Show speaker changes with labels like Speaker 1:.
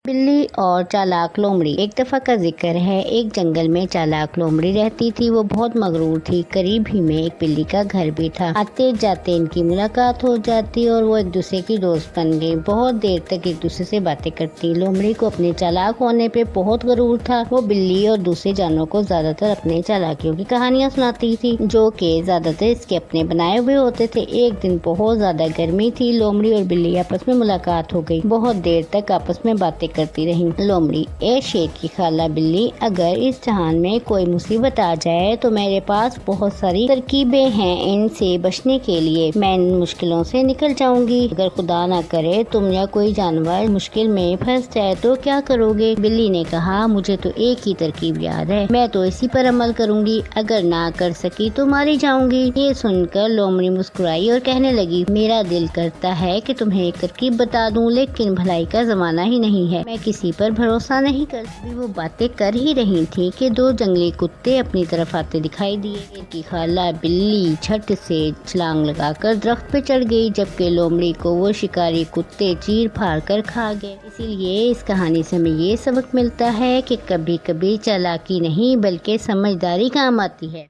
Speaker 1: بلی اور چالاک لومڑی۔ ایک دفعہ کا ذکر ہے، ایک جنگل میں چالاک لومڑی رہتی تھی۔ وہ بہت مغرور تھی۔ قریب ہی میں ایک بلی کا گھر بھی تھا۔ آتے جاتے ان کی ملاقات ہو جاتی اور وہ ایک دوسرے کی دوست بن گئی۔ بہت دیر تک ایک دوسرے سے باتیں کرتی۔ لومڑی کو اپنے چالاک ہونے پہ بہت غرور تھا۔ وہ بلی اور دوسرے جانوروں کو زیادہ تر اپنے چالاکیوں کی کہانیاں سناتی تھی، جو کہ زیادہ تر اس کے اپنے بنائے ہوئے ہوتے تھے۔ ایک دن بہت زیادہ گرمی تھی۔ لومڑی اور بلی آپس میں ملاقات ہو گئی۔ بہت دیر تک آپس میں باتیں کرتی رہی۔ لومڑی: اے شیر کی خالہ بلی، اگر اس جہان میں کوئی مصیبت آ جائے تو میرے پاس بہت ساری ترکیبیں ہیں ان سے بچنے کے لیے۔ میں ان مشکلوں سے نکل جاؤں گی۔ اگر خدا نہ کرے تم یا کوئی جانور مشکل میں پھنس جائے تو کیا کرو گے؟ بلی نے کہا، مجھے تو ایک ہی ترکیب یاد ہے، میں تو اسی پر عمل کروں گی۔ اگر نہ کر سکی تو ماری جاؤں گی۔ یہ سن کر لومڑی مسکرائی اور کہنے لگی، میرا دل کرتا ہے کہ تمہیں ایک ترکیب بتا دوں، لیکن بھلائی کا زمانہ ہی نہیں ہے، میں کسی پر بھروسہ نہیں کرتی۔ وہ باتیں کر ہی رہی تھی کہ دو جنگلی کتے اپنی طرف آتے دکھائی دیے۔ شیر کی خالہ بلی جھٹ سے چھلانگ لگا کر درخت پہ چڑھ گئی، جبکہ لومڑی کو وہ شکاری کتے چیر پھاڑ کر کھا گئے۔ اسی لیے اس کہانی سے ہمیں یہ سبق ملتا ہے کہ کبھی کبھی چالاکی نہیں بلکہ سمجھداری کام آتی ہے۔